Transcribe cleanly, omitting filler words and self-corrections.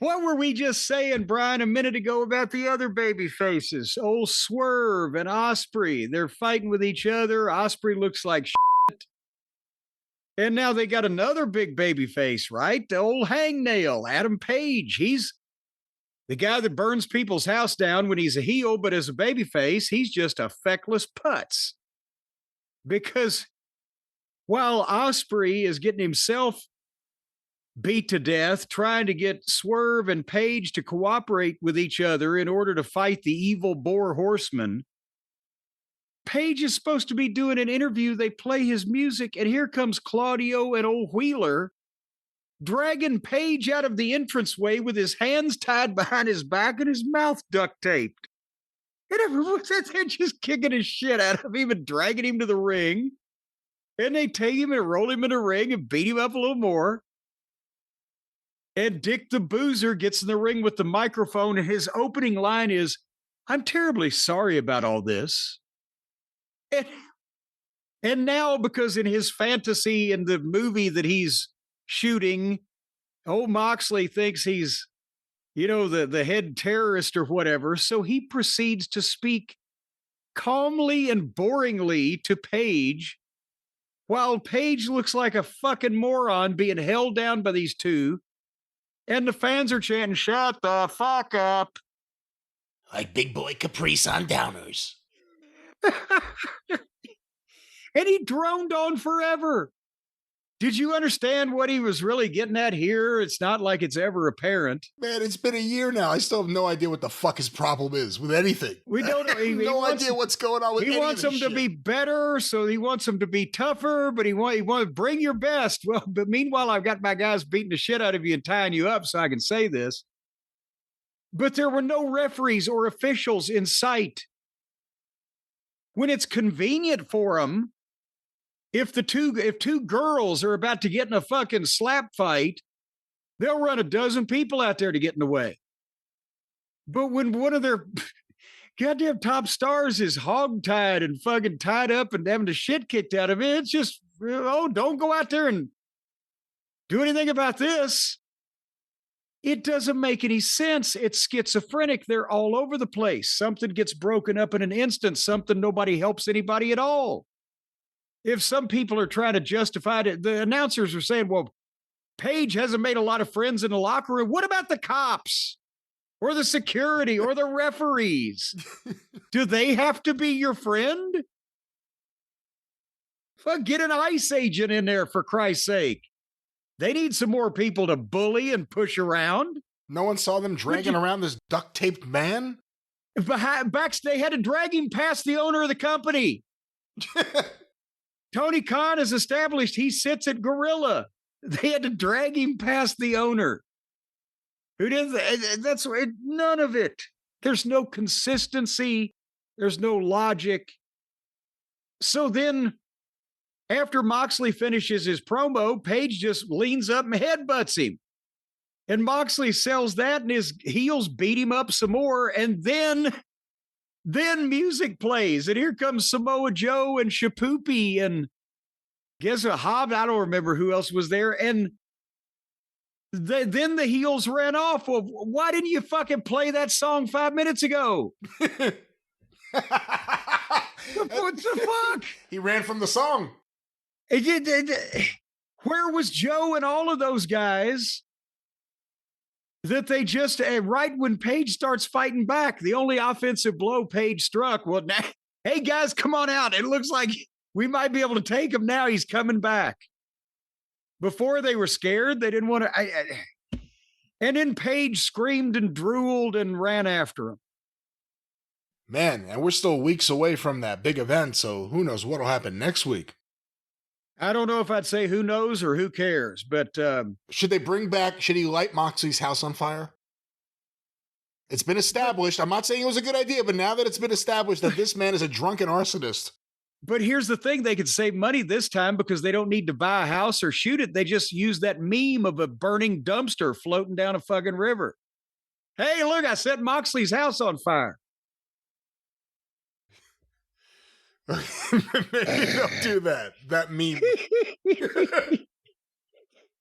What were we just saying, Brian, a minute ago about the other baby faces? Old Swerve and Osprey. They're fighting with each other. Osprey looks like shit. And now they got another big baby face, right? The old hangnail, Adam Page. He's the guy that burns people's house down when he's a heel, but as a baby face, he's just a feckless putz. Because while Osprey is getting himself beat to death, trying to get Swerve and Page to cooperate with each other in order to fight the evil boar horseman, Page is supposed to be doing an interview. They play his music, and here comes Claudio and old Wheeler dragging Page out of the entranceway with his hands tied behind his back and his mouth duct taped. And everyone's just kicking his shit out of him and dragging him to the ring. And they take him and roll him in the ring and beat him up a little more. And Dick the Boozer gets in the ring with the microphone, and his opening line is, "I'm terribly sorry about all this." And now, because in his fantasy in the movie that he's shooting, old Moxley thinks he's, the head terrorist or whatever. So he proceeds to speak calmly and boringly to Page, while Page looks like a fucking moron being held down by these two. And the fans are chanting, "Shut the fuck up." Like Big Boy Caprice on Downers. And he droned on forever. Did you understand what he was really getting at here? It's not like it's ever apparent. Man, it's been a year now. I still have no idea what the fuck his problem is with anything. We don't know. No idea what's going on with He any wants of them this to shit. be better, so he wants them to be tougher, but he wants to bring your best. Well, but meanwhile, I've got my guys beating the shit out of you and tying you up so I can say this. But there were no referees or officials in sight. When it's convenient for them, if two girls are about to get in a fucking slap fight, they'll run a dozen people out there to get in the way. But when one of their goddamn top stars is hogtied and fucking tied up and having the shit kicked out of it, it's just, don't go out there and do anything about this. It doesn't make any sense. It's schizophrenic. They're all over the place. Something gets broken up in an instant. Something nobody helps anybody at all. If some people are trying to justify it, the announcers are saying, well, Page hasn't made a lot of friends in the locker room. What about the cops or the security or the referees? Do they have to be your friend? Fuck, get an ICE agent in there, for Christ's sake. They need some more people to bully and push around. No one saw them dragging around this duct-taped man? They had to drag him past the owner of the company. Tony Khan has established he sits at Gorilla. They had to drag him past the owner. Who did that's none of it. There's no consistency. There's no logic. So then, after Moxley finishes his promo, Page just leans up and headbutts him. And Moxley sells that, and his heels beat him up some more. And then music plays, and here comes Samoa Joe and Shapoopy and guess a Hobbs. I don't remember who else was there. And then the heels ran off. Well, why didn't you fucking play that song 5 minutes ago? What the fuck? He ran from the song. Where was Joe and all of those guys? That they just, right when Page starts fighting back, the only offensive blow Page struck, well, now, hey guys, come on out. It looks like we might be able to take him now. He's coming back. Before they were scared, they didn't want to. And then Page screamed and drooled and ran after him. Man, and we're still weeks away from that big event, so who knows what'll happen next week. I don't know if I'd say who knows or who cares, but... should he light Moxley's house on fire? It's been established. I'm not saying it was a good idea, but now that it's been established that this man is a drunken arsonist. But here's the thing. They could save money this time because they don't need to buy a house or shoot it. They just use that meme of a burning dumpster floating down a fucking river. Hey, look, I set Moxley's house on fire. Maybe don't do that. That meme.